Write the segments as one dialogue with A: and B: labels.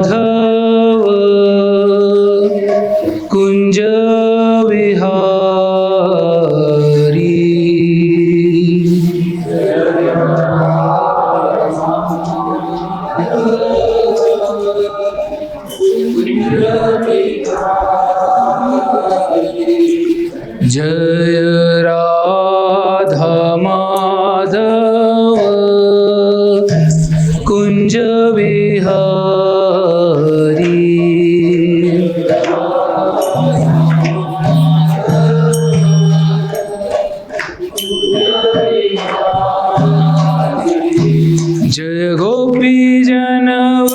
A: माधव कुंज विहारी। जय राधा माधव कुंज विहारी। जय गोपी जनवल्लभ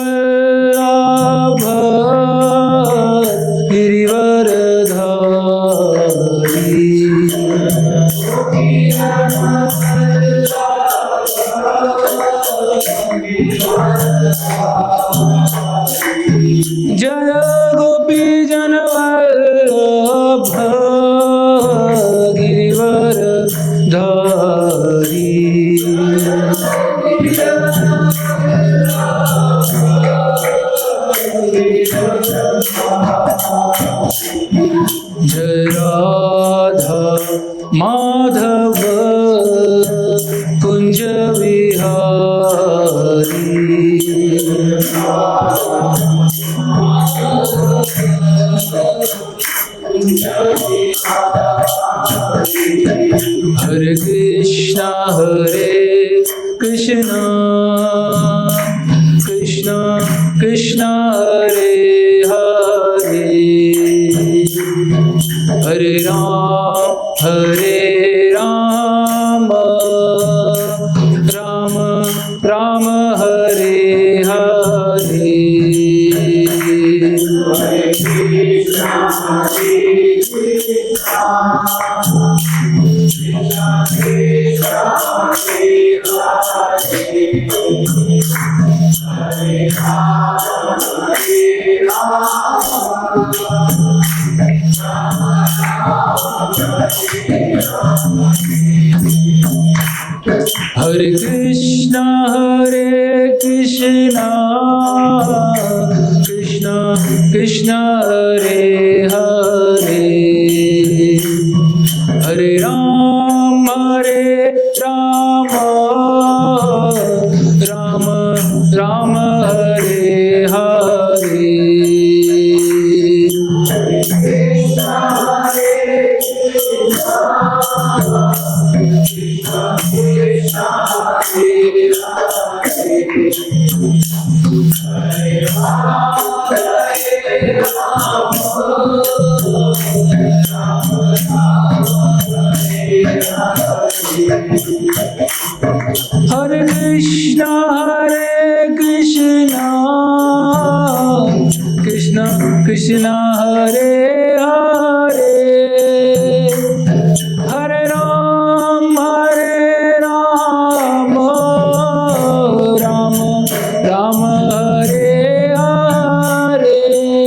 A: गिरिवरधारी। जय गोपी जनवल्लभ गिरिवरधारी। जय राधा माधव कुंज विहारी। हरे कृष्णा कृष्णा कृष्णा हरे हरे। हरे राम राम राम हरे हरे। हरे कृष्णा कृष्णा कृष्णा हरे हरे। हरे राम राम राम हरे हरे। हरे कृष्णा कृष्णा कृष्णा हरे हरे। हरे राम राम राम हरे हरे।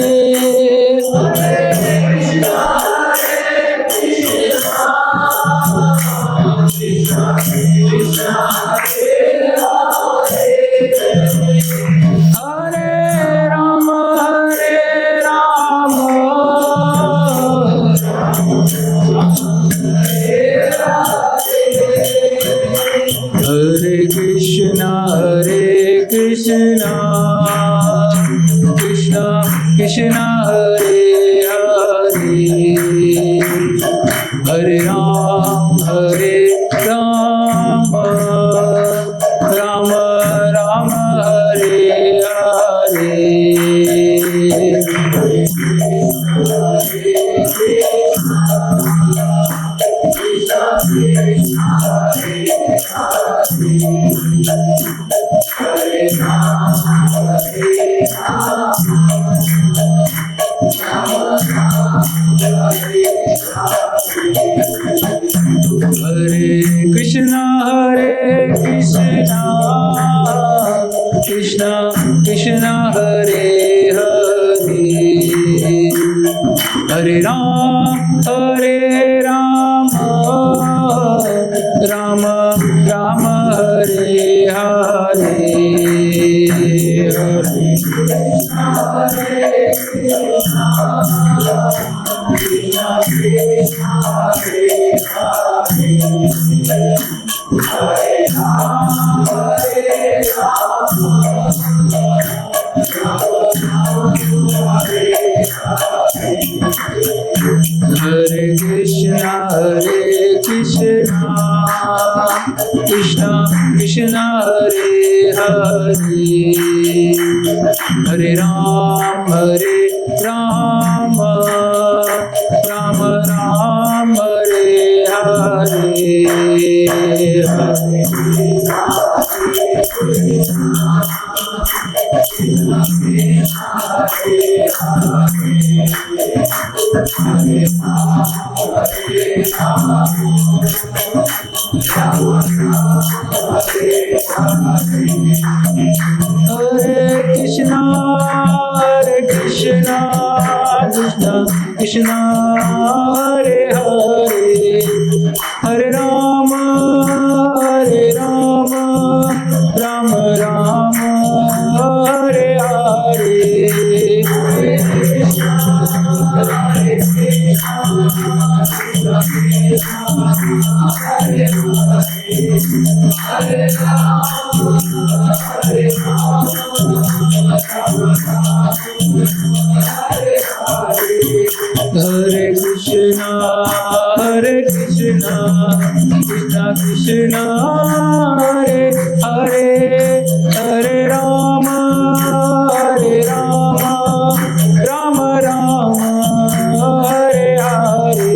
A: हरे कृष्णा कृष्णा कृष्णा हरे हरे। हरे राम राम राम हरे हरे। हरे कृष्णा कृष्णा कृष्णा हरे हरे। हरे Ram Ram Ram Hare Hare. Hare Krishna Krishna Krishna Hare Hare Hare Ram Ram Ram Hare Krishna Krishna Hare Hare Hare Ram Ram Ram Hare Hare Hare Krishna Krishna Krishna Hare Hare Hare Ram Ram Ram Hare Hare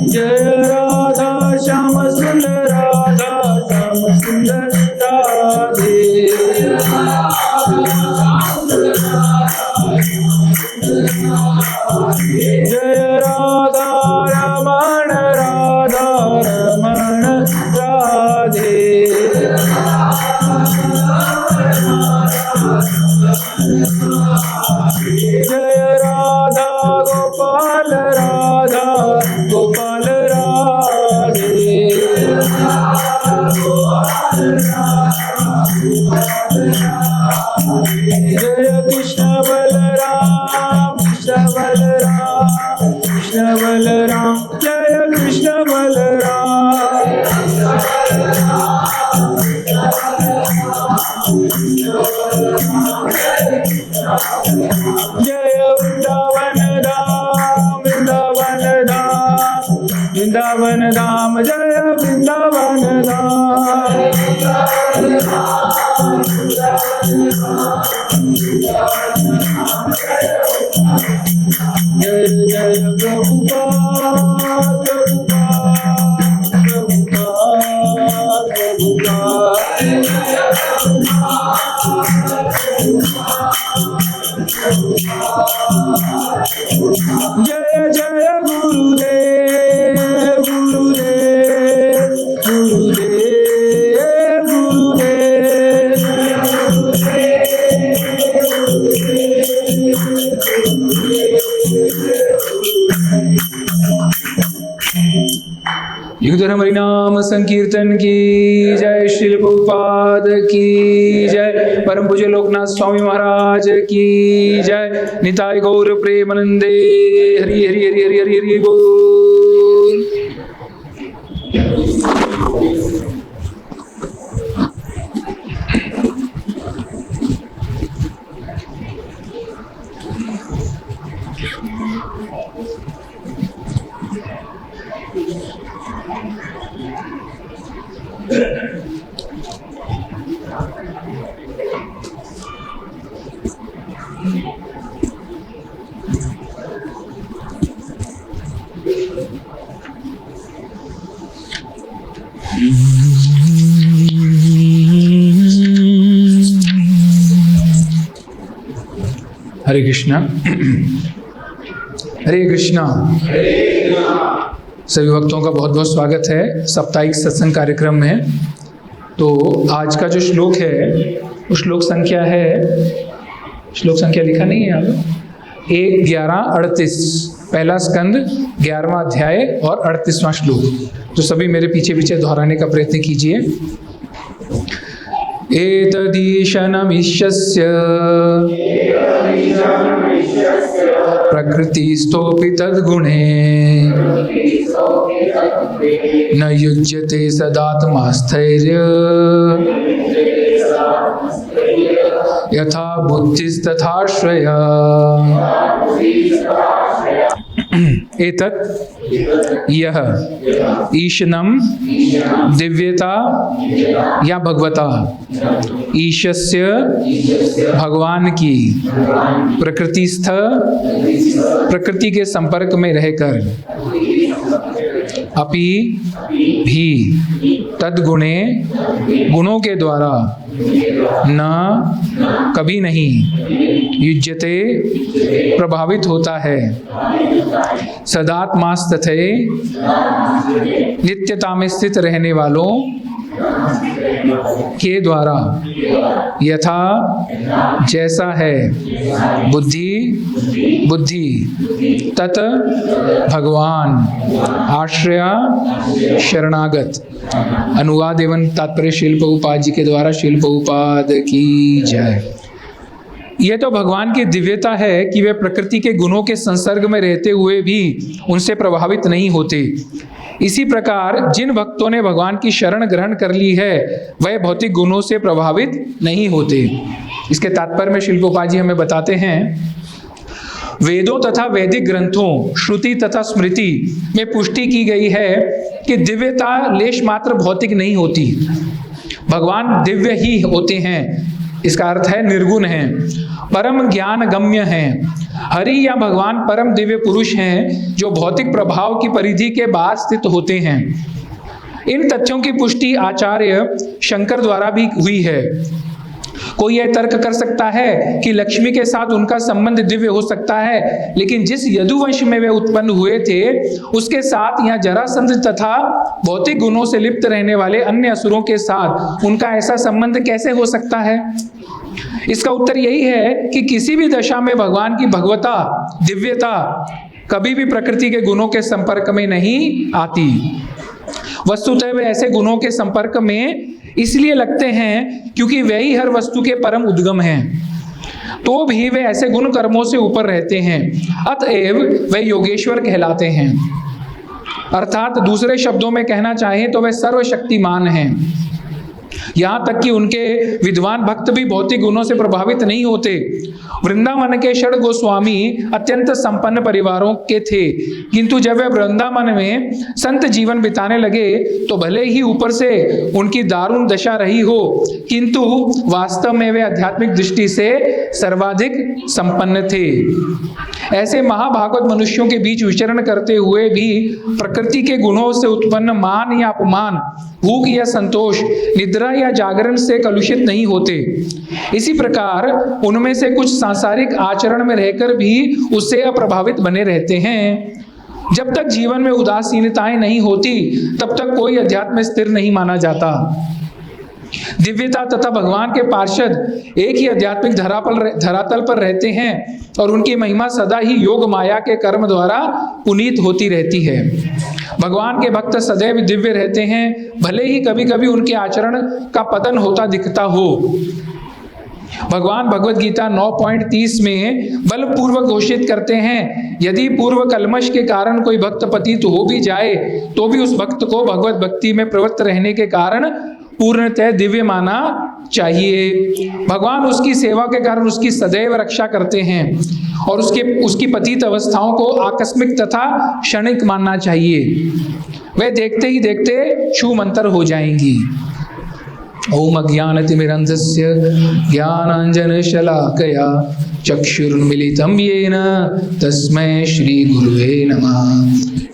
A: Jai Radha Shyama Sundar Radha Shyama Sundar Radhe Jai Radha Raman Radha Raman Radhe Jai Radha Gopal Radha Gopal Radhe Jai Krishna Balaram Krishna Balaram Krishna Balaram Jai Krishna Balaram Jai Vrindavan Dham Vrindavan Dham Vrindavan Dham Jai Vrindavan Dham Jai Jai Prabhupada Jai Jai Gurudev Gurudev Gurudev युगधर्म हरिनाम संकीर्तन की जय, श्रील प्रभुपाद की जय, परम पूज्य लोकनाथ स्वामी महाराज की जय, निताय गौर प्रेमानंदे हरि हरि हरि हरि हरि हरि बोल। हरे कृष्णा हरे कृष्णा। सभी भक्तों का बहुत बहुत स्वागत है साप्ताहिक सत्संग कार्यक्रम में। तो आज का जो श्लोक है वो श्लोक संख्या लिखा नहीं है यहाँ पे, 1138, पहला स्कंद 11वां अध्याय और 38वां श्लोक। तो सभी मेरे पीछे पीछे दोहराने का प्रयत्न कीजिए। एतदीशनमिष्यस्य प्रकृतिस्थोऽपि तद्गुणे न युज्यते सदात्मास्थैर्य यथा बुद्धिस्तथाश्रय। एतत् यह ईशनम दिव्यता या भगवता, ईशस्य भगवान की, प्रकृतिस्थ प्रकृति के संपर्क में रहकर, अपि भी तद्गुणे गुणों के द्वारा, न कभी नहीं, युज्यते प्रभावित होता है, सदात्मास्तथे नित्यता में स्थित रहने वालों के द्वारा, यथा जैसा है, बुद्धि तत् भगवान, आश्रया शरणागत। अनुवाद एवं तात्पर्य शील प्रभुपाद जी के द्वारा। शील प्रभुपाद की जय। यह तो भगवान की दिव्यता है कि वे प्रकृति के गुणों के संसर्ग में रहते हुए भी उनसे प्रभावित नहीं होते। इसी प्रकार जिन भक्तों ने भगवान की शरण ग्रहण कर ली है वह भौतिक गुणों से प्रभावित नहीं होते। इसके तात्पर्य में शील प्रभुपाद जी हमें बताते हैं, वेदों तथा वैदिक ग्रंथों, श्रुति तथा स्मृति में पुष्टि की गई है कि दिव्यता लेश मात्र भौतिक नहीं होती। भगवान दिव्य ही होते हैं, इसका अर्थ है निर्गुण हैं, परम ज्ञान गम्य हैं। हरि या भगवान परम दिव्य पुरुष हैं जो भौतिक प्रभाव की परिधि के बाहर स्थित होते हैं। इन तथ्यों की पुष्टि आचार्य शंकर द्वारा भी हुई है। कोई यह तर्क कर सकता है कि लक्ष्मी के साथ उनका संबंध दिव्य हो सकता है, लेकिन जिस यदुवंश में वे उत्पन्न हुए थे उसके साथ यहाँ जरासंध तथा भौतिक गुणों से लिप्त रहने वाले अन्य असुरों के साथ उनका ऐसा संबंध कैसे हो सकता है? इसका उत्तर यही है कि किसी भी दशा में भगवान की भगवता, दिव्यता कभी भी प्रकृति के गुणों के संपर्क में नहीं आती। वस्तुतः वे ऐसे गुणों के संपर्क में इसलिए लगते हैं क्योंकि वे ही हर वस्तु के परम उद्गम हैं, तो भी वे ऐसे गुण कर्मों से ऊपर रहते हैं, अतएव वे योगेश्वर कहलाते हैं। अर्थात दूसरे शब्दों में कहना चाहें तो वे सर्वशक्तिमान हैं। यहाँ तक कि उनके विद्वान भक्त भी भौतिक गुणों से प्रभावित नहीं होते। वृंदावन के षड गोस्वामी अत्यंत संपन्न परिवारों के थे, किंतु जब वे वृंदावन में संत जीवन बिताने लगे तो भले ही ऊपर से उनकी दारुण दशा रही हो, किंतु वास्तव में वे आध्यात्मिक दृष्टि से सर्वाधिक संपन्न थे। ऐसे महाभागवत मनुष्यों के बीच विचरण करते हुए भी प्रकृति के गुणों से उत्पन्न मान या अपमान, भूख या संतोष, निद्रा या जागरण से कलुषित नहीं होते। इसी प्रकार उनमें से कुछ सांसारिक आचरण में रहकर भी उससे अप्रभावित बने रहते हैं। जब तक जीवन में उदासीनताएं नहीं होती तब तक कोई अध्यात्म स्थिर नहीं माना जाता। दिव्यता तथा भगवान के पार्षद एक ही आध्यात्मिक धरातल पर रहते हैं और उनकी महिमा सदा ही योग माया के कर्म द्वारा पुनीत होती रहती है। भगवान के भक्त सदैव दिव्य रहते हैं, भले ही कभी कभी उनके आचरण का पतन होता दिखता हो। भगवान भगवत गीता 9.30 में बलपूर्वक घोषित करते हैं, यदि पूर्व कलमश के कारण कोई भक्त पतित हो भी जाए तो भी उस भक्त को भगवत भक्ति में प्रवृत्त रहने के कारण पूर्णतः दिव्य माना चाहिए। भगवान उसकी सेवा के कारण उसकी सदैव रक्षा करते हैं और उसकी पतित अवस्थाओं को आकस्मिक तथा क्षणिक मानना चाहिए। वे देखते ही देखते छूमंतर हो जाएंगी। ओम अज्ञानतिमिरन्धस्य ज्ञानाञ्जनशलाकया चक्षुरुन्मिलितं येन तस्मै श्रीगुरुवे नमः।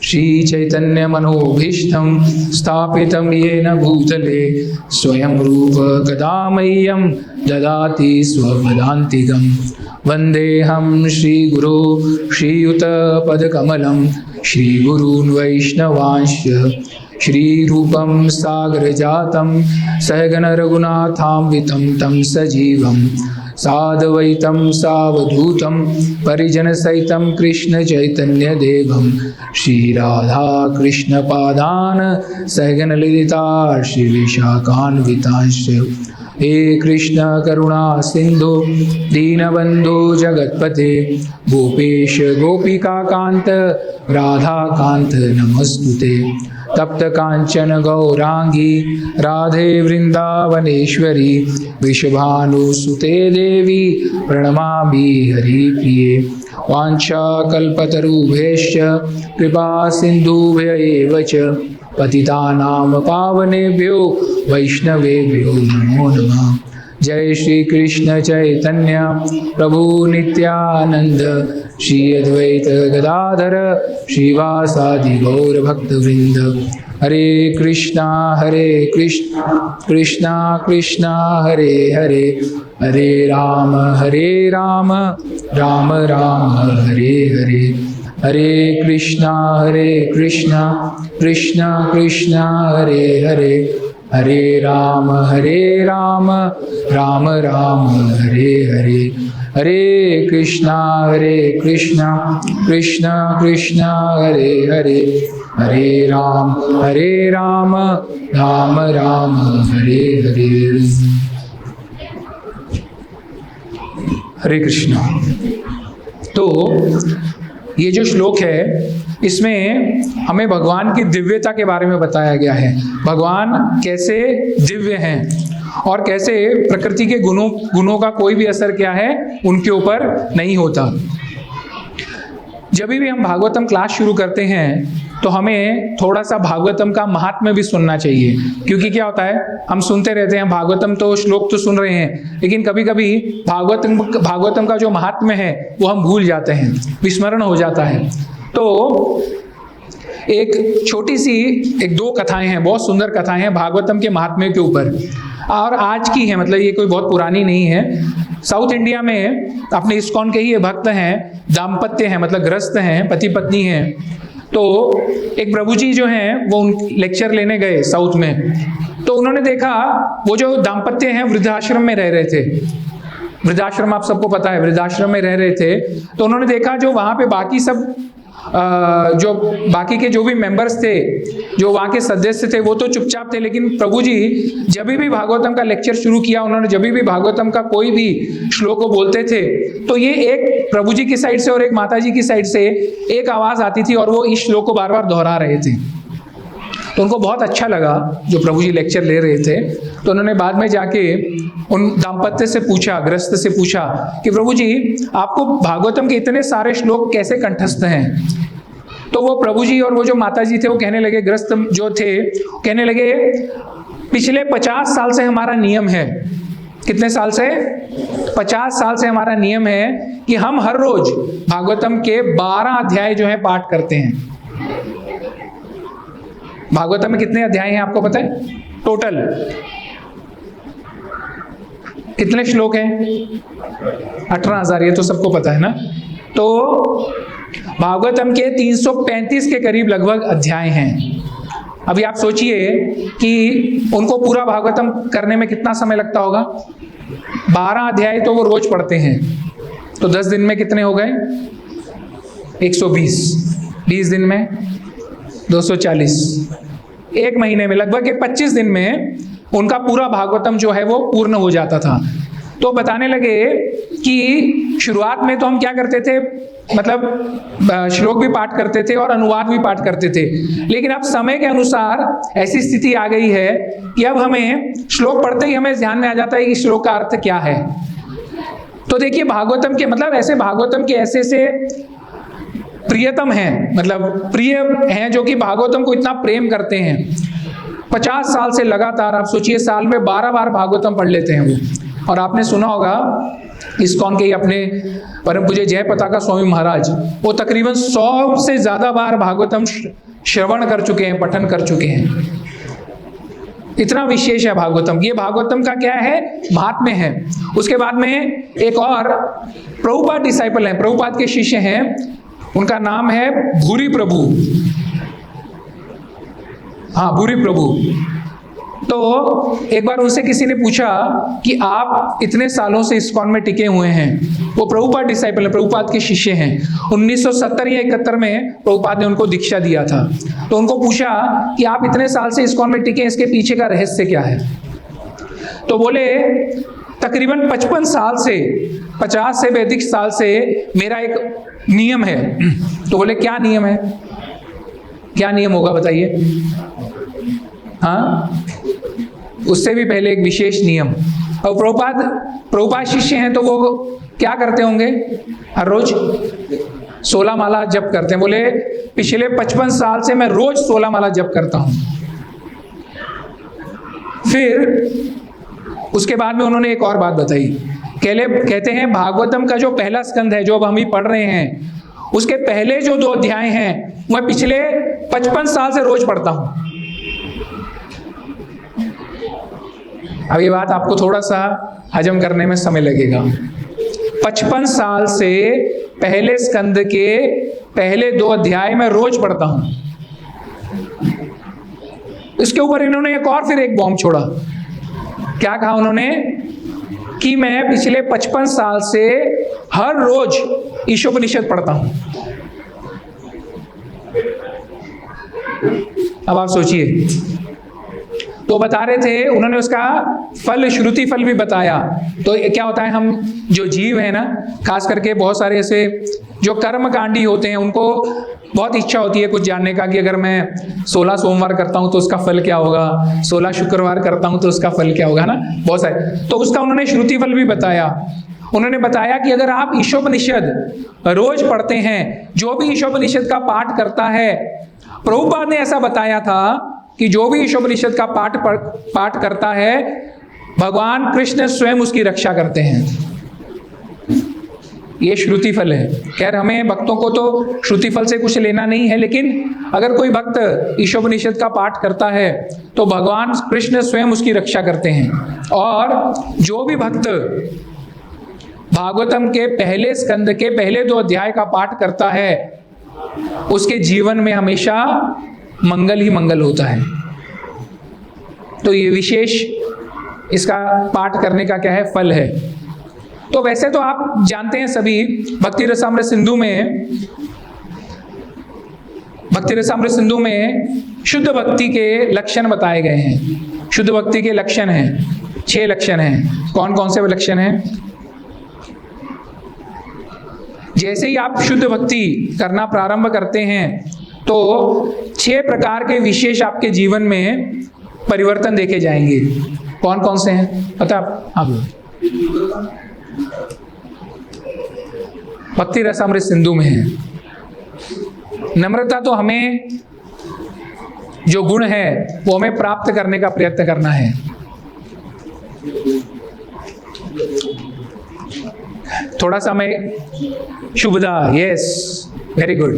A: श्रीचैतन्यमनोभीष्टं स्थापितं येन भूतले स्वयं रूप कदा मह्यं ददाति स्वपदान्तिकं। वन्देऽहं श्रीगुरो श्रीयुतपदकमलं श्रीगुरून् वैष्णवांश्च श्रीरूपं सागरजातं सहगण रघुनाथान्वितं तं सजीवं साद्वैतं सावधूतं परिजनसहितं कृष्णचैतन्यदेवं श्रीराधाकृष्णपादान् सहगण ललिता श्रीविशाखान्वितांश्च हे कृष्ण करुणा सिंधु दीनबंधु जगतपते गोपेश गोपिकाकांत राधाकांत नमस्तुते तप्त कांचन गौरांगी राधे वृंदावनेश्वरी वृषभानुसुते देवी प्रणमामि हरिप्रिये वाञ्छाकल्पतरुभ्यश्च कृपा सिन्धुभ्य एव च पतितानां पावनेभ्यो वैष्णवेभ्यो नमो नमः। जय श्री कृष्ण चैतन्य प्रभु नित्यानंद श्री अद्वैत गदाधर श्रीवासादि गौर भक्तवृंद। हरे कृष्णा कृष्णा कृष्णा हरे हरे हरे राम राम राम हरे हरे। हरे कृष्णा कृष्णा कृष्णा हरे हरे हरे राम राम राम हरे हरे। हरे कृष्णा कृष्णा कृष्णा हरे हरे हरे राम राम राम हरे हरे। हरे कृष्णा। तो ये जो श्लोक है इसमें हमें भगवान की दिव्यता के बारे में बताया गया है। भगवान कैसे दिव्य हैं और कैसे प्रकृति के गुणों का कोई भी असर क्या है उनके ऊपर नहीं होता। जब भी हम भागवतम क्लास शुरू करते हैं तो हमें थोड़ा सा भागवतम का महात्म्य भी सुनना चाहिए, क्योंकि क्या होता है हम सुनते रहते हैं भागवतम तो श्लोक तो सुन रहे हैं, लेकिन कभी कभी भागवतम का जो महात्म्य है वो हम भूल जाते हैं, विस्मरण हो जाता है। तो एक छोटी सी दो कथाएं हैं, बहुत सुंदर कथाएं हैं भागवतम के महात्म्य के ऊपर, और आज की है, मतलब ये कोई बहुत पुरानी नहीं है। साउथ इंडिया में अपने इस्कॉन के ही ये भक्त हैं, दाम्पत्य हैं, मतलब गृहस्थ हैं, पति पत्नी हैं। तो एक प्रभु जी जो हैं वो लेक्चर लेने गए साउथ में, तो उन्होंने देखा वो जो दाम्पत्य हैं वृद्धाश्रम में रह रहे थे। वृद्धाश्रम आप सबको पता है, वृद्धाश्रम में रह रहे थे। तो उन्होंने देखा जो वहाँ पे बाकी सब जो बाकी के जो भी मेंबर्स थे, जो वहाँ के सदस्य थे, वो तो चुपचाप थे, लेकिन प्रभु जी जब भी भागवतम का लेक्चर शुरू किया, उन्होंने जब भी भागवतम का कोई भी श्लोक को बोलते थे तो ये एक प्रभु जी की साइड से और एक माता जी की साइड से एक आवाज आती थी और वो इस श्लोक को बार बार दोहरा रहे थे। तो उनको बहुत अच्छा लगा जो प्रभु जी लेक्चर ले रहे थे। तो उन्होंने बाद में जाके उन दाम्पत्य से पूछा, गृहस्थ से पूछा कि प्रभु जी आपको भागवतम के इतने सारे श्लोक कैसे कंठस्थ हैं? तो वो प्रभु जी और वो जो माता जी थे वो कहने लगे, गृहस्थ जो थे कहने लगे पिछले 50 साल से हमारा नियम है। कितने साल से? 50 साल से हमारा नियम है कि हम हर रोज भागवतम के 12 अध्याय जो है पाठ करते हैं। भागवतम में कितने अध्याय हैं आपको पता है? टोटल कितने श्लोक हैं? 18,000, ये तो सबको पता है ना। तो भागवतम के 335 के करीब लगभग अध्याय हैं। अभी आप सोचिए कि उनको पूरा भागवतम करने में कितना समय लगता होगा। 12 अध्याय तो वो रोज पढ़ते हैं, तो 10 दिन में कितने हो गए? 120, 20 दिन में 240, एक महीने में लगभग 25 दिन में उनका पूरा भागवतम जो है वो पूर्ण हो जाता था। तो बताने लगे कि शुरुआत में तो हम क्या करते थे, मतलब श्लोक भी पाठ करते थे और अनुवाद भी पाठ करते थे, लेकिन अब समय के अनुसार ऐसी स्थिति आ गई है कि अब हमें श्लोक पढ़ते ही हमें ध्यान में आ जाता है कि श्लोक का अर्थ क्या है। तो देखिए भागवतम के मतलब ऐसे भागवतम के ऐसे प्रियतम हैं, मतलब प्रिय हैं जो कि भागवतम को इतना प्रेम करते हैं। 50 साल से लगातार, आप सोचिए साल में 12 बार भागवतम पढ़ लेते हैं वो। और आपने सुना होगा इस्कॉन के अपने परम पूज्य जय पताका स्वामी महाराज, वो तकरीबन 100 से ज्यादा बार भागवतम श्रवण कर चुके हैं, पठन कर चुके हैं। इतना विशेष है भागवतम। ये भागवतम का क्या है? महात्म्य है। उसके बाद में एक और प्रभुपाद डिसाइपल हैं, प्रभुपाद के शिष्य हैं, उनका नाम है भूरी प्रभु। हाँ, भूरी प्रभु। तो एक बार उनसे किसी ने पूछा कि आप इतने सालों से इस्कॉन में टिके हुए हैं, वो प्रभुपाद डिसाइपल है, प्रभुपाद के शिष्य हैं। 1970 या 71 में प्रभुपाद ने उनको दीक्षा दिया था। तो उनको पूछा कि आप इतने साल से इस्कॉन में टिके, इसके पीछे का रहस्य क्या है? तो बोले तकरीबन 55 साल से, 50 से भी अधिक साल से मेरा एक नियम है। तो बोले क्या नियम है? क्या नियम होगा बताइए? हाँ, उससे भी पहले एक विशेष नियम। और प्रभुपाद शिष्य हैं तो वो क्या करते होंगे? हर रोज 16 माला जप करते हैं। बोले पिछले 55 साल से मैं रोज 16 माला जप करता हूं। फिर उसके बाद में उन्होंने एक और बात बताई। कहते हैं भागवतम का जो पहला स्कंद है, जो अब हम ही पढ़ रहे हैं, उसके पहले जो 2 अध्याय हैं मैं पिछले 55 साल से रोज पढ़ता हूं। अब ये बात आपको थोड़ा सा हजम करने में समय लगेगा। 55 साल से पहले स्कंद के पहले 2 अध्याय मैं रोज पढ़ता हूं। इसके ऊपर इन्होंने फिर एक बॉम्ब छोड़ा। क्या कहा उन्होंने? कि मैं पिछले 55 साल से हर रोज ईशोपनिषद पढ़ता हूं। अब आप सोचिए। तो बता रहे थे, उन्होंने उसका फल, श्रुति फल भी बताया। तो क्या होता है, हम जो जीव है ना, खास करके बहुत सारे ऐसे जो कर्मकांडी होते हैं, उनको बहुत इच्छा होती है कुछ जानने का कि अगर मैं 16 सोमवार करता हूं तो उसका फल क्या होगा, 16 शुक्रवार करता हूं तो उसका फल क्या होगा ना, बहुत सारे। तो उसका उन्होंने श्रुति फल भी बताया। उन्होंने बताया कि अगर आप ईशोपनिषद रोज पढ़ते हैं, जो भी ईशोपनिषद का पाठ करता है, प्रभुपाद ने ऐसा बताया था कि जो भी ईशोपनिषद का पाठ करता है, भगवान कृष्ण स्वयं उसकी रक्षा करते हैं। ये श्रुति फल है। खैर हमें भक्तों को तो श्रुति फल से कुछ लेना नहीं है, लेकिन अगर कोई भक्त ईशोपनिषद का पाठ करता है तो भगवान कृष्ण स्वयं उसकी रक्षा करते हैं। और जो भी भक्त भागवतम के पहले स्कंद के पहले 2 अध्याय का पाठ करता है, उसके जीवन में हमेशा मंगल ही मंगल होता है। तो ये विशेष इसका पाठ करने का क्या है, फल है। तो वैसे तो आप जानते हैं सभी, भक्ति रसामृत सिंधु में शुद्ध भक्ति के लक्षण बताए गए हैं। शुद्ध भक्ति के लक्षण हैं, 6 लक्षण हैं। कौन कौन से लक्षण हैं? जैसे ही आप शुद्ध भक्ति करना प्रारंभ करते हैं तो 6 प्रकार के विशेष आपके जीवन में परिवर्तन देखे जाएंगे। कौन कौन से हैं पता आप? भक्ति रसामृत सिंधु में है। नम्रता तो हमें जो गुण है वो हमें प्राप्त करने का प्रयत्न करना है। थोड़ा सा मैं शुभदा, यस, वेरी गुड।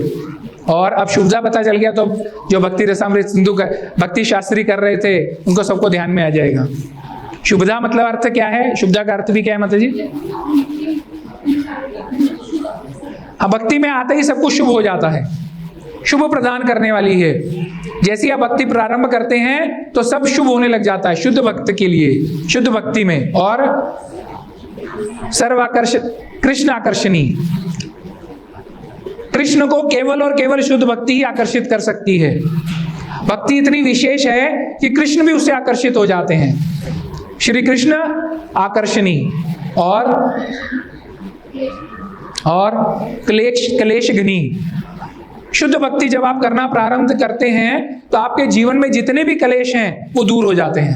A: और अब शुभदा पता चल गया तो जो भक्ति रसामृत सिंधु का भक्ति शास्त्री कर रहे थे उनको सबको ध्यान में आ जाएगा। शुभदा मतलब अर्थ क्या है? शुभदा का अर्थ भी क्या है माता जी? हाँ, भक्ति में आते ही सब कुछ शुभ हो जाता है, शुभ प्रदान करने वाली है। जैसे आप भक्ति प्रारंभ करते हैं तो सब शुभ होने लग जाता है शुद्ध भक्त के लिए, शुद्ध भक्ति में। और सर्वाकर्ष कृष्ण आकर्षणी, कृष्ण को केवल और केवल शुद्ध भक्ति ही आकर्षित कर सकती है। भक्ति इतनी विशेष है कि कृष्ण भी उससे आकर्षित हो जाते हैं। श्री कृष्ण आकर्षणी और क्लेश घनी। शुद्ध भक्ति जब आप करना प्रारंभ करते हैं तो आपके जीवन में जितने भी क्लेश हैं वो दूर हो जाते हैं।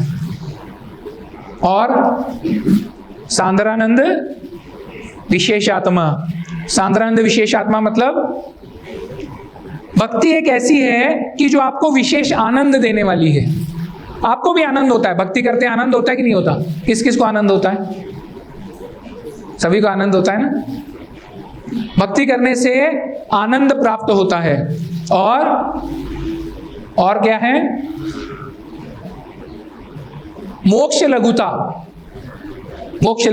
A: और सांद्रानंद विशेषात्मा, सांद्रानंद विशेषात्मा मतलब भक्ति एक ऐसी है कि जो आपको विशेष आनंद देने वाली है। आपको भी आनंद होता है, भक्ति करते आनंद होता है कि नहीं होता? किस किस को आनंद होता है? सभी को आनंद होता है ना। भक्ति करने से आनंद प्राप्त होता है। और क्या है? मोक्ष लघुता। मोक्ष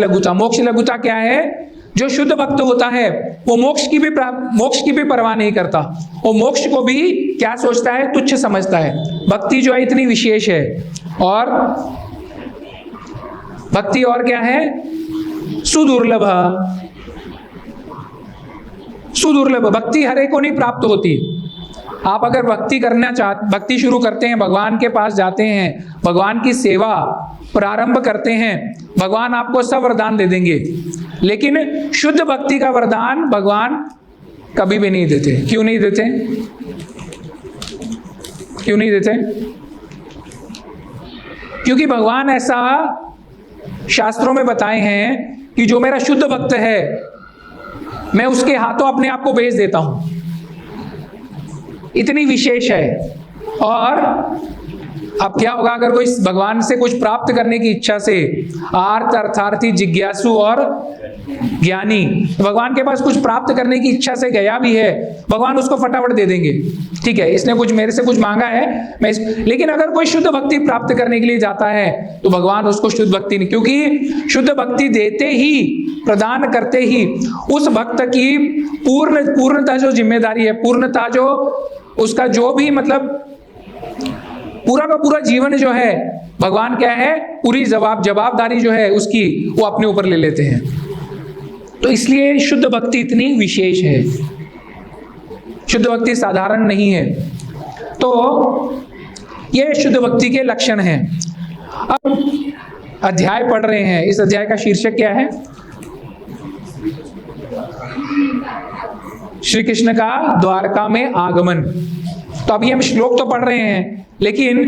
A: लघुता क्या है? जो शुद्ध भक्त होता है वो मोक्ष की भी परवाह नहीं करता, वो मोक्ष को भी क्या सोचता है, तुच्छ समझता है। भक्ति जो है इतनी विशेष है। और भक्ति और क्या है, सुदुर्लभ। सुदुर्लभ भक्ति हर एक को नहीं प्राप्त होती। आप अगर भक्ति शुरू करते हैं, भगवान के पास जाते हैं, भगवान की सेवा प्रारंभ करते हैं, भगवान आपको सब वरदान दे देंगे, लेकिन शुद्ध भक्ति का वरदान भगवान कभी भी नहीं देते। क्यों नहीं देते? क्यों नहीं देते? क्योंकि भगवान ऐसा शास्त्रों में बताए हैं कि जो मेरा शुद्ध भक्त है, मैं उसके हाथों अपने आप को बेच देता हूं। इतनी विशेष है। और अब क्या होगा अगर कोई भगवान से कुछ प्राप्त करने की इच्छा से आर्त, अर्थार्थी, जिज्ञासु और ज्ञानी, भगवान के पास कुछ प्राप्त करने की इच्छा से गया भी है, भगवान उसको फटाफट दे देंगे। ठीक है, इसने कुछ मेरे से कुछ मांगा है, लेकिन अगर कोई शुद्ध भक्ति प्राप्त करने के लिए जाता है तो भगवान उसको शुद्ध भक्ति नहीं, क्योंकि शुद्ध भक्ति देते ही, प्रदान करते ही उस भक्त की पूर्णता जो जिम्मेदारी है, पूर्णता जो उसका जो भी मतलब पूरा का पूरा जीवन जो है, भगवान क्या है, पूरी जवाबदारी जो है उसकी वो अपने ऊपर ले लेते हैं। तो इसलिए शुद्ध भक्ति इतनी विशेष है। शुद्ध भक्ति साधारण नहीं है। तो ये शुद्ध भक्ति के लक्षण हैं। अब अध्याय पढ़ रहे हैं, इस अध्याय का शीर्षक क्या है? श्री कृष्ण का द्वारका में आगमन। तो अभी हम श्लोक तो पढ़ रहे हैं, लेकिन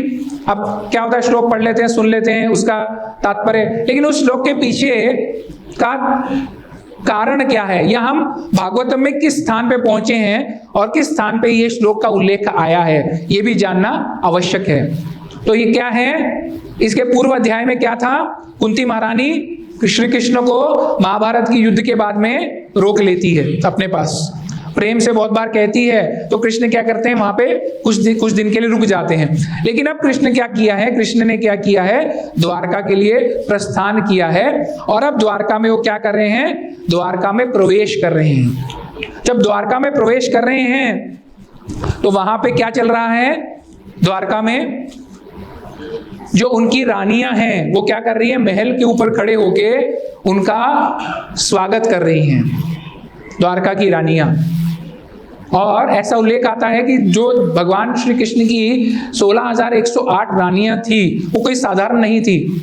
A: अब क्या होता है, श्लोक पढ़ लेते हैं, सुन लेते हैं उसका तात्पर्य, लेकिन उस श्लोक के पीछे का कारण क्या है, या हम भागवतम में किस स्थान पे पहुंचे हैं और किस स्थान पे ये श्लोक का उल्लेख आया है, ये भी जानना आवश्यक है। तो ये क्या है, इसके पूर्व अध्याय में क्या था, कुंती महारानी श्री कृष्ण को महाभारत की युद्ध के बाद में रोक लेती है अपने पास, प्रेम से बहुत बार कहती है, तो कृष्ण क्या करते हैं, वहां पे कुछ दिन के लिए रुक जाते हैं। लेकिन अब कृष्ण क्या किया है, कृष्ण ने क्या किया है, द्वारका के लिए प्रस्थान किया है, और अब द्वारका में वो क्या कर रहे हैं, द्वारका में प्रवेश कर रहे हैं। जब द्वारका में प्रवेश कर रहे हैं तो वहां पे क्या चल रहा है, द्वारका में जो उनकी रानियां हैं वो क्या कर रही हैं, महल के ऊपर खड़े होके उनका स्वागत कर रही हैं, द्वारका की रानियां। और ऐसा उल्लेख आता है कि जो भगवान श्री कृष्ण की 16,108 रानियां थी, वो कोई साधारण नहीं थी।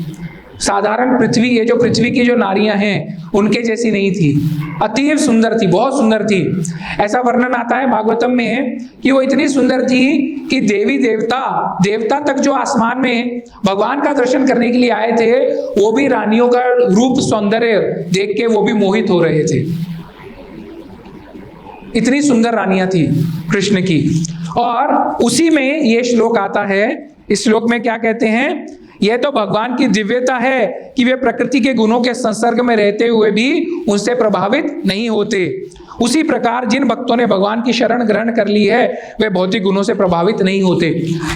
A: साधारण पृथ्वी, ये जो पृथ्वी की जो नारियां हैं उनके जैसी नहीं थी, अतीव सुंदर थी, बहुत सुंदर थी। ऐसा वर्णन आता है भागवतम में कि वो इतनी सुंदर थी कि देवी देवता तक जो आसमान में भगवान का दर्शन करने के लिए आए थे, वो भी रानियों का रूप सौंदर्य देख के वो भी मोहित हो रहे थे। इतनी सुंदर रानियां थी कृष्ण की। और उसी में ये श्लोक आता है। इस श्लोक में क्या कहते हैं, यह तो भगवान की दिव्यता है कि वे प्रकृति के गुणों के संसर्ग में रहते हुए भी उनसे प्रभावित नहीं होते। उसी प्रकार जिन भक्तों ने भगवान की शरण ग्रहण कर ली है, वे भौतिक गुणों से प्रभावित नहीं होते।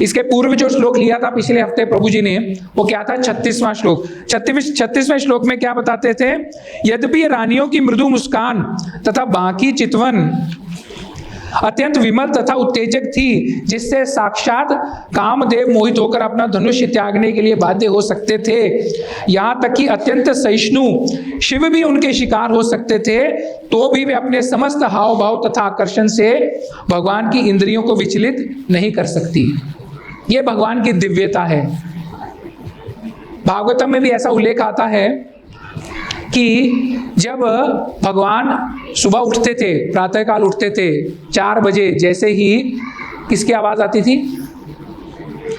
A: इसके पूर्व जो श्लोक लिया था पिछले हफ्ते प्रभु जी ने, वो क्या था, 36वां श्लोक। 36वें श्लोक में क्या बताते थे, यद्यपि रानियों की मृदु मुस्कान तथा बाकी चितवन अत्यंत विमल तथा उत्तेजक थी, जिससे साक्षात कामदेव मोहित होकर अपना धनुष त्यागने के लिए बाध्य हो सकते थे। यहाँ तक कि अत्यंत सहिष्णु शिव भी उनके शिकार हो सकते थे, तो भी वे अपने समस्त हाव भाव तथा आकर्षण से भगवान की इंद्रियों को विचलित नहीं कर सकती। ये भगवान की दिव्यता है। भागवतम में भी ऐसा उल्लेख आता है कि जब भगवान सुबह उठते थे, प्रातःकाल उठते थे 4 बजे, जैसे ही किसकी आवाज आती थी,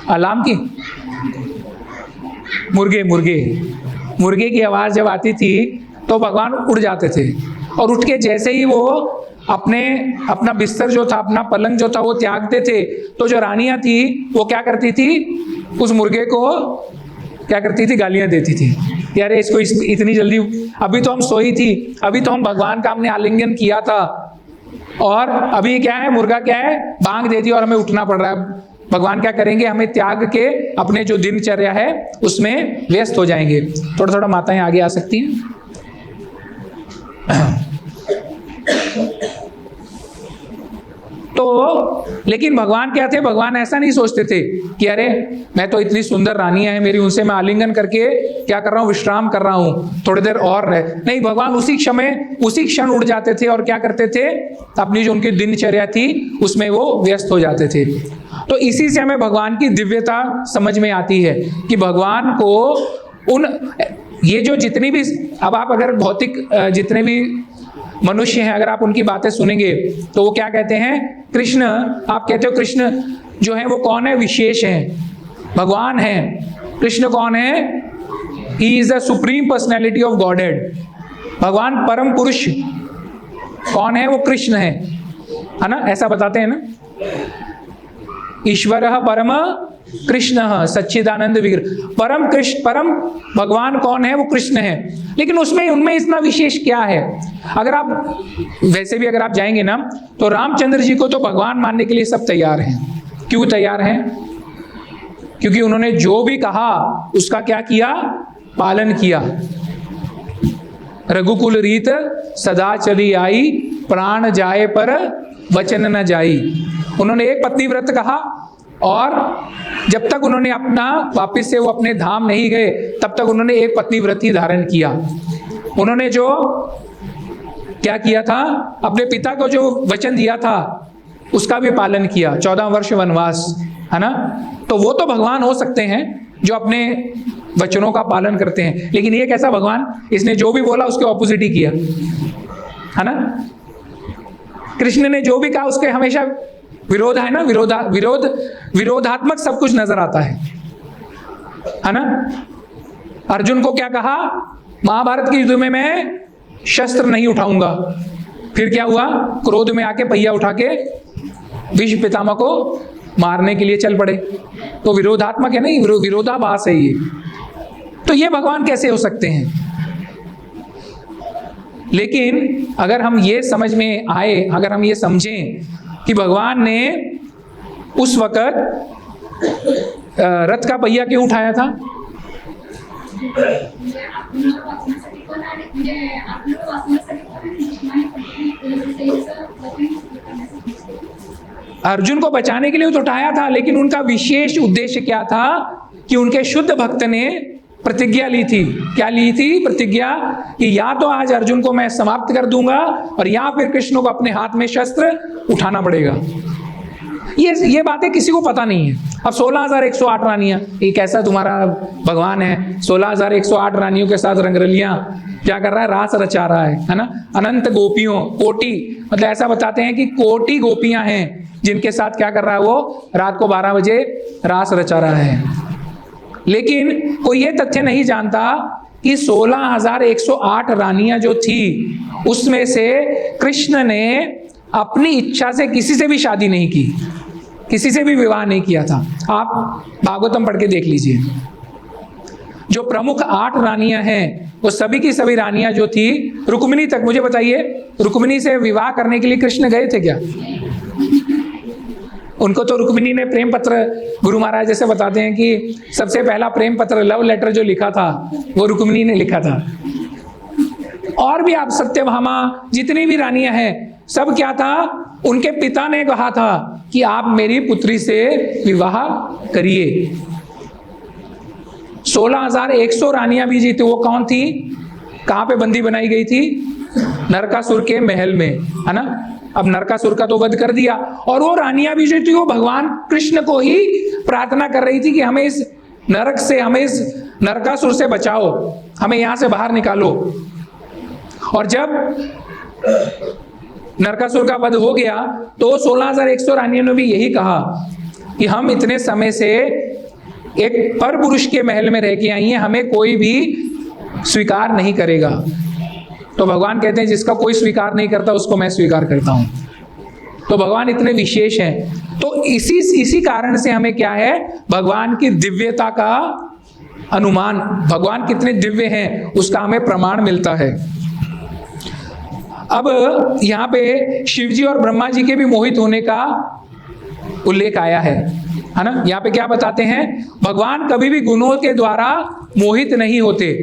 A: अलार्म की, मुर्गे की आवाज जब आती थी तो भगवान उठ जाते थे। और उठ के जैसे ही वो अपना बिस्तर जो था, अपना पलंग जो था वो त्यागते थे, तो जो रानियां थी वो क्या करती थी, उस मुर्गे को क्या करती थी, गालियां देती थी, यार इसको इतनी जल्दी, अभी तो हम सोई थी, अभी तो हम भगवान का हमने आलिंगन किया था, और अभी क्या है, मुर्गा क्या है, बांग देती और हमें उठना पड़ रहा है। भगवान क्या करेंगे, हमें त्याग के अपने जो दिनचर्या है उसमें व्यस्त हो जाएंगे। थोड़ा थोड़ा माताएं आगे आ सकती हैं। तो लेकिन भगवान क्या थे, भगवान ऐसा नहीं सोचते थे कि अरे मैं तो इतनी सुंदर रानियां हैं मेरी, उनसे मैं आलिंगन करके क्या कर रहा हूँ, विश्राम कर रहा हूँ, थोड़ी देर और रहे। नहीं, भगवान उसी क्षण उड़ जाते थे और क्या करते थे, अपनी जो उनकी दिनचर्या थी उसमें वो व्यस्त हो जाते थे। तो इसी से हमें भगवान की दिव्यता समझ में आती है कि भगवान को ये जो जितनी भी, अब आप अगर भौतिक जितने भी मनुष्य हैं, अगर आप उनकी बातें सुनेंगे तो वो क्या कहते हैं, कृष्ण, आप कहते हो कृष्ण जो है वो कौन है, विशेष है, भगवान है। कृष्ण कौन है, he is the supreme personality of godhead. भगवान परम पुरुष कौन है, वो कृष्ण है ना, ऐसा बताते हैं ना। ईश्वर परम कृष्ण सच्चिदानंद विग्रह, परम कृष्ण, परम भगवान कौन है, वो कृष्ण है। लेकिन उनमें इतना विशेष क्या है, अगर आप वैसे भी अगर आप जाएंगे ना तो रामचंद्र जी को तो भगवान मानने के लिए सब तैयार हैं। क्यों तैयार हैं, क्योंकि उन्होंने जो भी कहा उसका क्या किया, पालन किया। रघुकुल रीत सदा चली आई, प्राण जाए पर वचन न जाई। उन्होंने एक पत्नी व्रत कहा और जब तक उन्होंने अपना वापस से वो अपने धाम नहीं गए तब तक उन्होंने एक पत्नी व्रत ही धारण किया। उन्होंने जो क्या किया था, अपने पिता को जो वचन दिया था उसका भी पालन किया, 14 वर्ष वनवास, है ना। तो वो तो भगवान हो सकते हैं जो अपने वचनों का पालन करते हैं, लेकिन ये कैसा भगवान, इसने जो भी बोला उसके ऑपोजिट ही किया, है ना। कृष्ण ने जो भी कहा उसके हमेशा विरोध है ना, विरोधात्मक सब कुछ नजर आता है ना। अर्जुन को क्या कहा, महाभारत के युद्ध में मैं शस्त्र नहीं उठाऊंगा, फिर क्या हुआ, क्रोध में आके पहिया उठा के भीष्म पितामह को मारने के लिए चल पड़े। तो विरोधात्मक है ना, विरोधाभास है ये। तो ये भगवान कैसे हो सकते हैं। लेकिन अगर हम ये समझ में आए, अगर हम ये समझें कि भगवान ने उस वक्त रथ का पहिया क्यों उठाया था, अर्जुन को बचाने के लिए तो उठाया था, लेकिन उनका विशेष उद्देश्य क्या था कि उनके शुद्ध भक्त ने प्रतिज्ञा ली थी। क्या ली थी प्रतिज्ञा, कि या तो आज अर्जुन को मैं समाप्त कर दूंगा और या फिर कृष्ण को अपने हाथ में शस्त्र उठाना पड़ेगा। ये बातें किसी को पता नहीं है। अब 16,108 रानियां, ये कैसा तुम्हारा भगवान है, 16,108 रानियों के साथ रंगरलियां क्या कर रहा है, रास रचा रहा है ना। अनंत गोपियों, कोटि, मतलब ऐसा बताते हैं कि कोटि गोपियां हैं जिनके साथ क्या कर रहा है, वो रात को 12 बजे रास रचा रहा है। लेकिन कोई ये तथ्य नहीं जानता कि 16,108 रानियां जो थी उसमें से कृष्ण ने अपनी इच्छा से किसी से भी शादी नहीं की, किसी से भी विवाह नहीं किया था। आप भागवतम पढ़ के देख लीजिए। जो प्रमुख 8 रानियां हैं वो सभी की सभी रानियां जो थी, रुक्मिणी तक, मुझे बताइए रुक्मिणी से विवाह करने के लिए कृष्ण गए थे क्या? उनको तो रुक्मिणी ने प्रेम पत्र, गुरु महाराज जैसे बताते हैं कि सबसे पहला प्रेम पत्र, लव लेटर जो लिखा था वो रुक्मिणी ने लिखा था। और भी आप सत्यभामा, जितनी भी रानियां हैं, सब क्या था, उनके पिता ने कहा था कि आप मेरी पुत्री से विवाह करिए। 16,100 रानियां भी जी थी, वो कौन थी, कहां पे बंदी बनाई गई थी, नरकासुर के महल में, है ना। अब नरकासुर का तो वध कर दिया, और वो रानियां भी जो थी वो भगवान कृष्ण को ही प्रार्थना कर रही थी कि हमें इस नरक से, हमें इस नरकासुर से बचाओ, हमें यहां से बाहर निकालो। और जब नरकासुर का वध हो गया तो 16,100 रानियों ने भी यही कहा कि हम इतने समय से एक पर पुरुष के महल में रह के आई हैं, हमें कोई भी स्वीकार नहीं करेगा। तो भगवान कहते हैं जिसका कोई स्वीकार नहीं करता उसको मैं स्वीकार करता हूं। तो भगवान इतने विशेष हैं। तो इसी कारण से हमें क्या है, भगवान की दिव्यता का अनुमान, भगवान कितने दिव्य हैं उसका हमें प्रमाण मिलता है। अब यहाँ पे शिव जी और ब्रह्मा जी के भी मोहित होने का उल्लेख आया है ना। यहाँ पे क्या बताते हैं, भगवान कभी भी गुणों के द्वारा मोहित नहीं होते।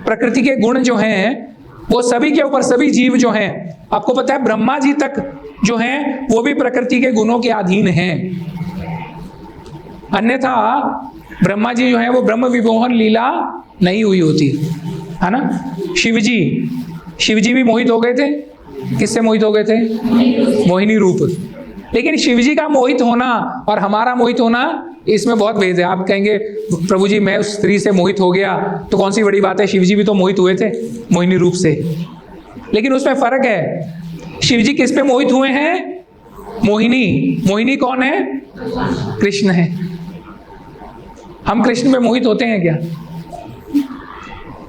A: प्रकृति के गुण जो हैं वो सभी के ऊपर, सभी जीव जो हैं, आपको पता है ब्रह्मा जी तक जो हैं वो भी प्रकृति के गुणों के अधीन हैं। अन्यथा ब्रह्मा जी जो है वो ब्रह्म विमोहन लीला नहीं हुई होती, है ना। शिव जी भी मोहित हो गए थे। किससे मोहित हो गए थे? मोहिनी रूप। लेकिन शिव जी का मोहित होना और हमारा मोहित होना, इसमें बहुत भेद है। आप कहेंगे प्रभु जी मैं उस स्त्री से मोहित हो गया तो कौन सी बड़ी बात है, शिव जी भी तो मोहित हुए थे मोहिनी रूप से। लेकिन उसमें फर्क है, शिव जी किस पे मोहित हुए हैं? मोहिनी। मोहिनी कौन है? कृष्ण है। हम कृष्ण पे मोहित होते हैं क्या?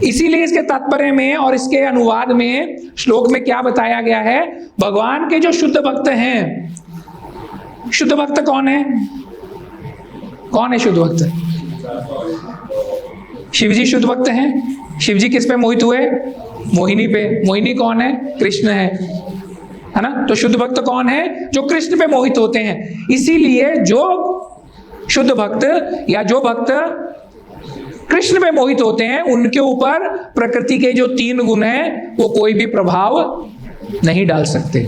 A: इसीलिए इसके तात्पर्य में और इसके अनुवाद में श्लोक में क्या बताया गया है, भगवान के जो शुद्ध भक्त हैं, शुद्ध भक्त कौन है? कौन है शुद्ध भक्त? शिव जी शुद्ध भक्त हैं। शिव जी किस पे मोहित हुए? मोहिनी पे। मोहिनी कौन है? कृष्ण है ना। तो शुद्ध भक्त कौन है? जो कृष्ण पे मोहित होते हैं। इसीलिए जो शुद्ध भक्त या जो भक्त कृष्ण पे मोहित होते हैं, उनके ऊपर प्रकृति के जो 3 गुण हैं वो कोई भी प्रभाव नहीं डाल सकते।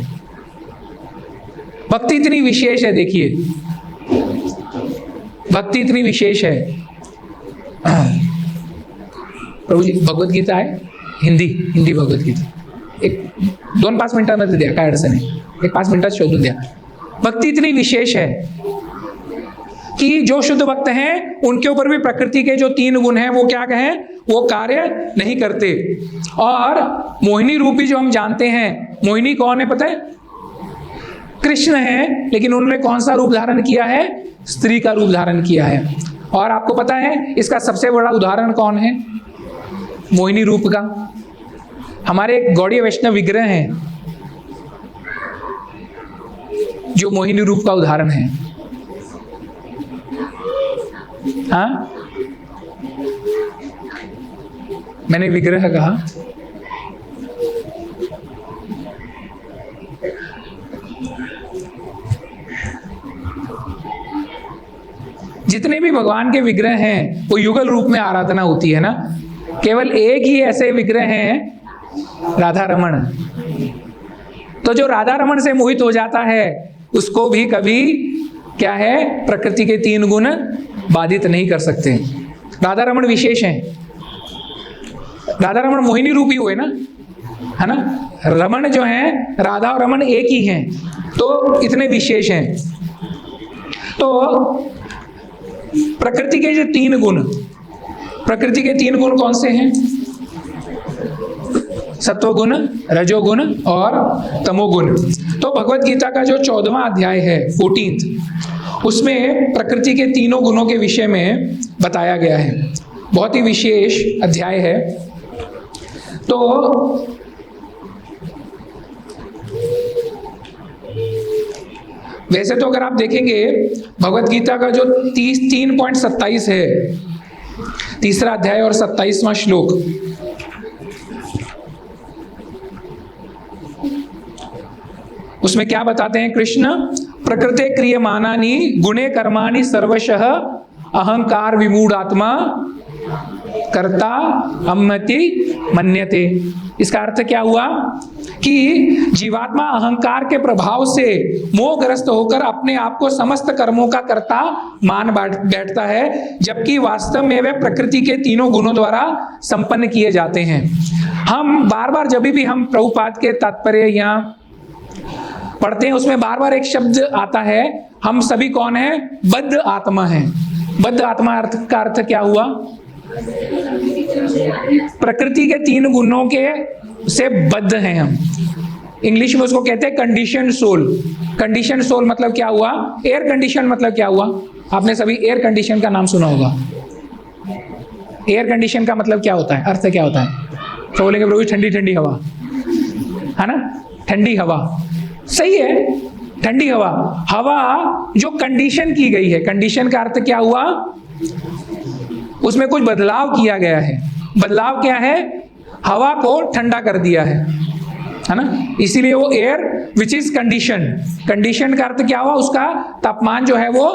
A: भक्ति इतनी विशेष है, देखिए भक्ति इतनी विशेष है। प्रभु जी भगवत गीता है, हिंदी भगवत गीता एक 2-5 मिनिटांमध्ये द्या, काय अडचण आहे, 1-5 मिनिटात शोधून द्या। भक्ति इतनी विशेष है कि जो शुद्ध भक्त हैं उनके ऊपर भी प्रकृति के जो 3 गुण हैं वो क्या कहें, वो कार्य नहीं करते। और मोहिनी रूपी जो हम जानते हैं, मोहिनी कौन है पता है? कृष्ण है। लेकिन उन्होंने कौन सा रूप धारण किया है? स्त्री का रूप धारण किया है। और आपको पता है इसका सबसे बड़ा उदाहरण कौन है मोहिनी रूप का? हमारे एक गौड़ीय वैष्णव विग्रह हैं जो मोहिनी रूप का उदाहरण है। हाँ, मैंने विग्रह कहा। जितने भी भगवान के विग्रह हैं वो युगल रूप में आराधना होती है ना। केवल एक ही ऐसे विग्रह हैं, राधा रमण। तो जो राधा रमण से मोहित हो जाता है उसको भी कभी क्या है, प्रकृति के 3 गुण बाधित नहीं कर सकते। राधा रमण विशेष हैं। राधा रमण मोहिनी रूपी हुए ना, है ना। रमण जो हैं, राधा और रमण एक ही हैं, तो इतने विशेष हैं। तो प्रकृति के जो 3 गुण, प्रकृति के 3 गुण कौन से हैं? सत्वगुण, रजोगुण और तमोगुण। तो भगवत गीता का जो 14वां अध्याय है 14th, उसमें प्रकृति के 3 गुणों के विषय में बताया गया है। बहुत ही विशेष अध्याय है। तो वैसे तो अगर आप देखेंगे भगवत गीता का जो 3.27 है, 3रा अध्याय और 27वां श्लोक, उसमें क्या बताते हैं कृष्ण? प्रकृते क्रियमानानि गुणे कर्माणि सर्वशः अहंकार विमूढ़ आत्मा कर्ता अहमति मन्यते। इसका अर्थ क्या हुआ कि जीवात्मा अहंकार के प्रभाव से मोहग्रस्त होकर अपने आप को समस्त कर्मों का कर्ता मान बैठता है, जबकि वास्तव में वह प्रकृति के 3 गुणों द्वारा संपन्न किए जाते हैं। हम बार बार जब भी हम प्रभुपाद के तात्पर्य या पढ़ते हैं उसमें बार बार एक शब्द आता है, हम सभी कौन है? बद्ध आत्मा है। बद्ध आत्मा का अर्थ क्या हुआ? प्रकृति के 3 गुणों के से बद्ध हैं हम। इंग्लिश में उसको कहते हैं कंडीशन सोल। कंडीशन सोल मतलब क्या हुआ? एयर कंडीशन मतलब क्या हुआ? आपने सभी एयर कंडीशन का नाम सुना होगा। एयर कंडीशन का मतलब क्या होता है? अर्थ क्या होता है? तो बोलेंगे प्रभु ठंडी ठंडी हवा, है ना। ठंडी हवा सही है, ठंडी हवा। हवा जो कंडीशन की गई है, कंडीशन का अर्थ क्या हुआ? उसमें कुछ बदलाव किया गया है। बदलाव क्या है? हवा को ठंडा कर दिया है ना। इसीलिए वो air which is condition. Condition का अर्थ क्या हुआ? उसका तापमान जो है वो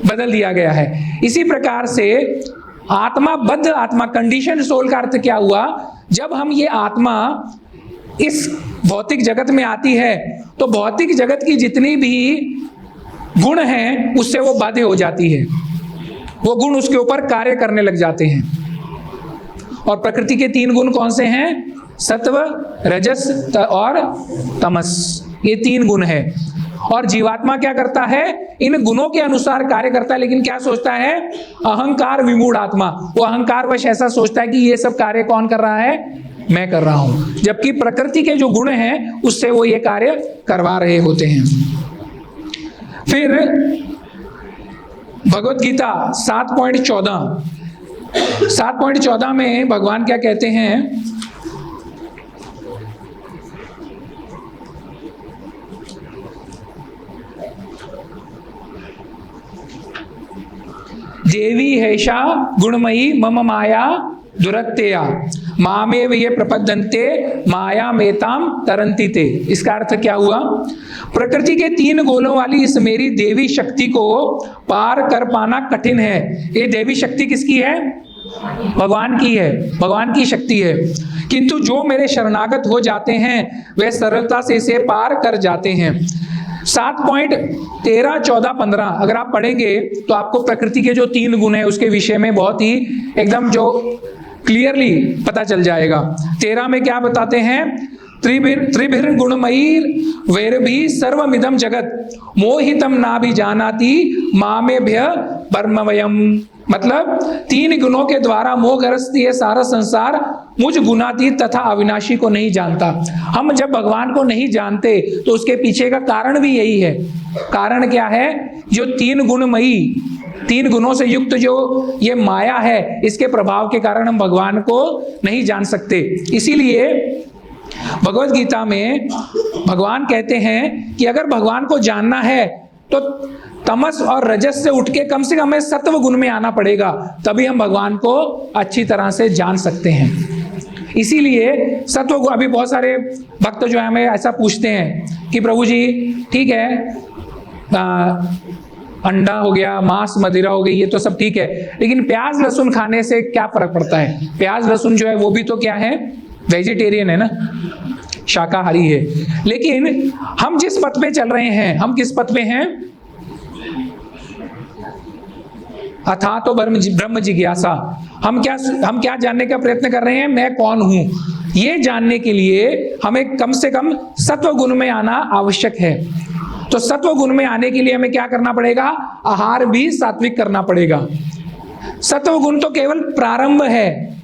A: बदल दिया गया है। इसी प्रकार से आत्मा, बद्ध आत्मा, कंडीशन सोल का अर्थ क्या हुआ? जब हम ये आत्मा इस भौतिक जगत में आती है तो भौतिक जगत की जितनी भी गुण हैं उससे वो बाध्य हो जाती है, वो गुण उसके ऊपर कार्य करने लग जाते हैं। और प्रकृति के 3 गुण कौन से हैं? सत्व, रजस और तमस, ये 3 गुण है। और जीवात्मा क्या करता है? इन गुणों के अनुसार कार्य करता है, लेकिन क्या सोचता है? अहंकार विमूढ़ आत्मा, वो अहंकार वश ऐसा सोचता है कि ये सब कार्य कौन कर रहा है? मैं कर रहा हूं। जबकि प्रकृति के जो गुण हैं उससे वो ये कार्य करवा रहे होते हैं। फिर भगवत गीता 7.14 में भगवान क्या कहते हैं? देवी हैषा गुणमयी मम माया दुरत्तेया मामेव ये प्रपद्यन्ते माया मेताम तरन्ति ते। इसका अर्थ क्या हुआ? प्रकृति के 3 गोलों वाली इस मेरी देवी शक्ति को पार कर पाना कठिन है। ये देवी शक्ति किसकी है? भगवान की है, भगवान की शक्ति है। किंतु जो मेरे शरणागत हो जाते हैं वे सरलता से इसे पार कर जाते हैं। 7.13, 14, 15 अगर आप पढ़ेंगे तो आपको प्रकृति के जो 3 गुण हैं उसके विषय में बहुत ही एकदम जो क्लियरली पता चल जाएगा। 13 में क्या बताते हैं? त्रिभिर गुणमयीर वैरभी सर्वमिदं जगत मोहितम ना भी जानाति मामेभ्य परमवयम। मतलब 3 गुणों के द्वारा मोहग्रस्त ये सारा संसार मुझ गुणातीत तथा अविनाशी को नहीं जानता। हम जब भगवान को नहीं जानते तो उसके पीछे का कारण भी यही है। कारण क्या है? जो 3 गुणमयी, 3 गुणों से युक्त जो ये माया है, इसके प्रभाव के कारण हम भगवान को नहीं जान सकते। इसीलिए भगवत गीता में भगवान कहते हैं कि अगर भगवान को जानना है तो तमस और रजस से उठ के कम से कम हमें सत्व गुण में आना पड़ेगा, तभी हम भगवान को अच्छी तरह से जान सकते हैं। इसीलिए सत्व गुण, अभी बहुत सारे भक्त जो है हमें ऐसा पूछते हैं कि प्रभु जी ठीक है, अंडा हो गया, मांस मदिरा हो गई, ये तो सब ठीक है, लेकिन प्याज लहसुन खाने से क्या फर्क पड़ता है? प्याज लहसुन जो है वो भी तो क्या है? वेजिटेरियन है ना, शाकाहारी है। लेकिन हम जिस पथ पे चल रहे हैं, हम किस पथ पे हैं? अथा तो ब्रह्म जिज्ञासा। हम क्या जानने का प्रयत्न कर रहे हैं? मैं कौन हूं? ये जानने के लिए हमें कम से कम सत्व गुण में आना आवश्यक है। तो सत्व गुण में आने के लिए हमें क्या करना पड़ेगा? आहार भी सात्विक करना पड़ेगा। सत्व गुण तो केवल प्रारंभ है।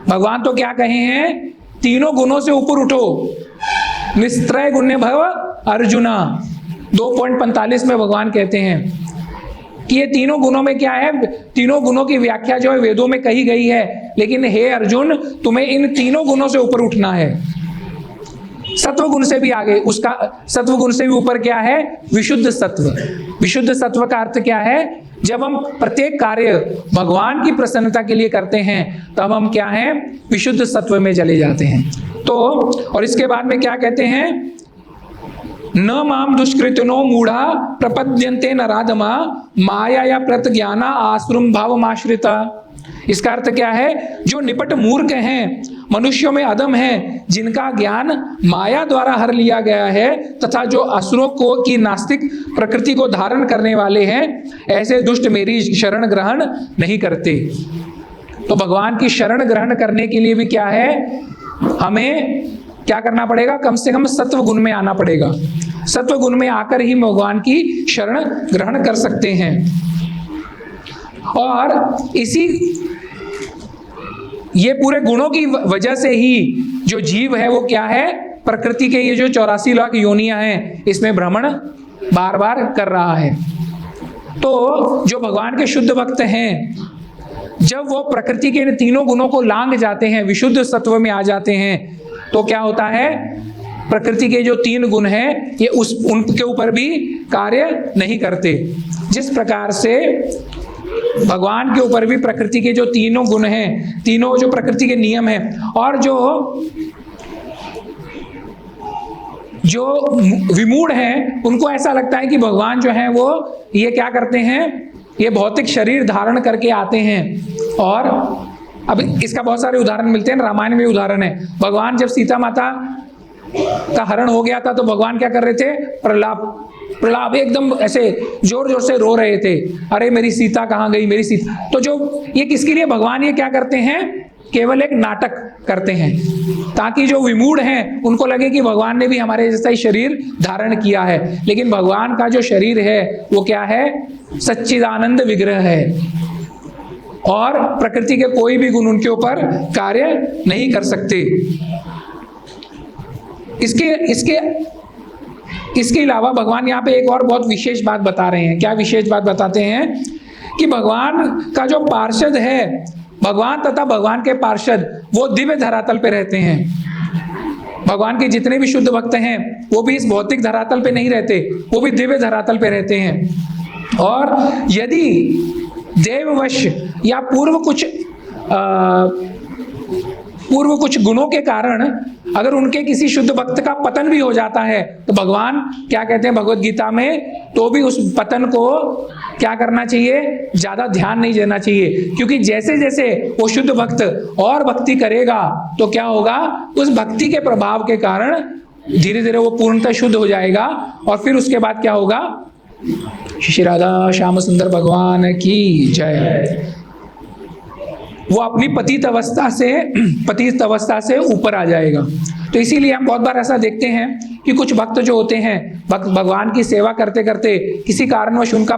A: भगवान तो क्या कहे हैं? 3 गुणों से ऊपर उठो, निस्त्रय गुण्य भव अर्जुना। 2.45 में भगवान कहते हैं कि ये 3 गुणों में क्या है? 3 गुणों की व्याख्या जो है वेदों में कही गई है, लेकिन हे अर्जुन तुम्हें इन 3 गुणों से ऊपर उठना है। सत्व गुण से भी आगे, उसका सत्व गुण से भी ऊपर क्या है? विशुद्ध सत्व। विशुद्ध सत्व का अर्थ क्या है? जब हम प्रत्येक कार्य भगवान की प्रसन्नता के लिए करते हैं तब हम क्या हैं? विशुद्ध सत्व में चले जाते हैं। तो और इसके बाद में क्या कहते हैं? न माम दुष्कृतिनो मूढ़ा प्रपद्यन्ते नराधमा माया या प्रतज्ञाना आश्रुम भावमाश्रिता। इसका अर्थ क्या है? जो निपट मूर्ख हैं, मनुष्यों में अधम हैं, जिनका ज्ञान माया द्वारा हर लिया गया है, तथा जो असुरों को की नास्तिक प्रकृति को धारण करने वाले हैं, ऐसे दुष्ट मेरी शरण ग्रहण नहीं करते। तो भगवान की शरण ग्रहण करने के लिए भी क्या है? हमें क्या करना पड़ेगा? कम से कम सत्व गुण में आना पड़ेगा। सत्व गुण में आकर ही भगवान की शरण ग्रहण कर सकते हैं। और ये पूरे गुणों की वजह से ही जो जीव है वो क्या है? प्रकृति के ये जो 84 लाख योनियां हैं इसमें भ्रमण बार बार कर रहा है। तो जो भगवान के शुद्ध भक्त हैं, जब वो प्रकृति के इन 3 गुणों को लांघ जाते हैं, विशुद्ध सत्व में आ जाते हैं, तो क्या होता है? प्रकृति के जो 3 गुण हैं ये उनके ऊपर भी कार्य नहीं करते। जिस प्रकार से भगवान के ऊपर भी प्रकृति के जो 3 गुण हैं, 3 जो प्रकृति के नियम हैं, और जो विमूढ़ हैं उनको ऐसा लगता है कि भगवान जो है वो ये क्या करते हैं? ये भौतिक शरीर धारण करके आते हैं और अब इसका बहुत सारे उदाहरण मिलते हैं, रामायण में उदाहरण है। भगवान जब सीता माता का हरण हो गया था तो भगवान क्या कर रहे थे, प्रलाप एकदम ऐसे जोर जोर से रो रहे थे, अरे मेरी सीता कहाँ गई, मेरी सीता। तो जो ये किसके लिए भगवान ये क्या करते हैं, केवल एक नाटक करते हैं, ताकि जो विमूढ़ हैं उनको लगे कि भगवान ने भी हमारे जैसा ही शरीर धारण किया है। लेकिन भगवान का जो शरीर है वो क्या है, सच्चिदानंद विग्रह है, और प्रकृति के कोई भी गुण उनके ऊपर कार्य नहीं कर सकते। इसके अलावा भगवान यहाँ पे एक और बहुत विशेष बात बता रहे हैं। क्या विशेष बात बताते हैं कि भगवान का जो पार्षद है, भगवान तथा भगवान के पार्षद वो दिव्य धरातल पे रहते हैं। भगवान के जितने भी शुद्ध भक्त हैं वो भी इस भौतिक धरातल पे नहीं रहते, वो भी दिव्य धरातल पे रहते हैं। और यदि देववश या पूर्व कुछ गुणों के कारण अगर उनके किसी शुद्ध भक्त का पतन भी हो जाता है तो भगवान क्या कहते हैं भगवत गीता में, तो भी उस पतन को क्या करना चाहिए, ज्यादा ध्यान नहीं देना चाहिए। क्योंकि जैसे जैसे वो शुद्ध भक्त और भक्ति करेगा तो क्या होगा, उस भक्ति के प्रभाव के कारण धीरे धीरे वो पूर्णतः शुद्ध हो जाएगा। और फिर उसके बाद क्या होगा, श्री राधा श्याम सुंदर भगवान की जय, वो अपनी पतित अवस्था से ऊपर आ जाएगा। तो इसीलिए हम बहुत बार ऐसा देखते हैं कि कुछ भक्त जो होते हैं, भगवान की सेवा करते करते किसी कारणवश उनका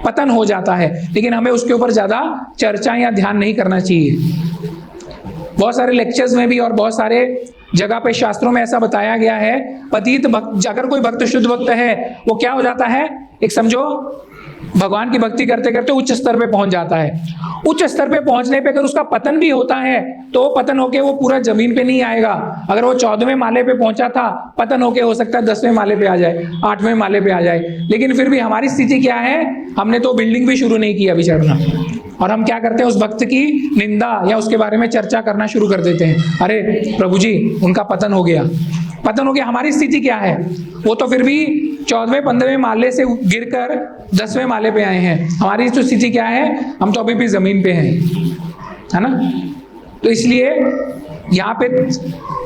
A: पतन हो जाता है, लेकिन हमें उसके ऊपर ज्यादा चर्चा या ध्यान नहीं करना चाहिए। बहुत सारे लेक्चर्स में भी और बहुत सारे जगह पे शास्त्रों में ऐसा बताया गया है, पतित भक्त, अगर कोई भक्त शुद्ध भक्त है वो क्या हो जाता है, एक समझो भगवान की भक्ति करते करते उच्च स्तर पे पहुंच जाता है। उच्च स्तर पे पहुंचने पे अगर उसका पतन भी होता है तो पतन होके वो पूरा जमीन पे नहीं आएगा। अगर वो 14वें माले पे पहुंचा था, पतन होके हो सकता है 10वें माले पे आ जाए, 8वें माले पे आ जाए। लेकिन फिर भी हमारी स्थिति क्या है, हमने तो बिल्डिंग भी शुरू नहीं की अभी चढ़ना, और हम क्या करते हैं, उस भक्त की निंदा या उसके बारे में चर्चा करना शुरू कर देते हैं। अरे प्रभु जी उनका पतन हो गया, पतन हो गया। हमारी स्थिति क्या है, वो तो फिर भी 14वें 15वें माले से गिरकर 10वें माले पे आए हैं। हमारी तो स्थिति क्या है, हम तो अभी भी जमीन पे हैं, है ना। तो इसलिए यहाँ पे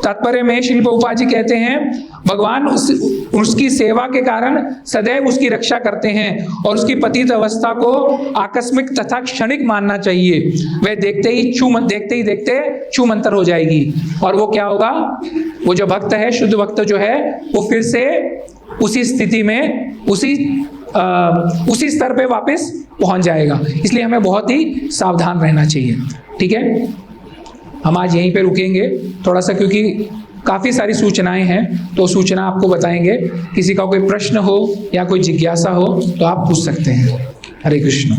A: तात्पर्य में श्रील प्रभुपाद जी कहते हैं, भगवान उसकी सेवा के कारण सदैव उसकी रक्षा करते हैं और उसकी पतित अवस्था को आकस्मिक तथा क्षणिक मानना चाहिए। वह देखते ही छू मंतर हो जाएगी, और वो क्या होगा, वो जो भक्त है, शुद्ध भक्त जो है, वो फिर से उसी स्थिति में उसी स्तर पे वापस पहुंच जाएगा। इसलिए हमें बहुत ही सावधान रहना चाहिए। ठीक है, हम आज यहीं पे रुकेंगे थोड़ा सा, क्योंकि काफ़ी सारी सूचनाएं हैं, तो सूचना आपको बताएंगे। किसी का कोई प्रश्न हो या कोई जिज्ञासा हो तो आप पूछ सकते हैं। हरे कृष्ण।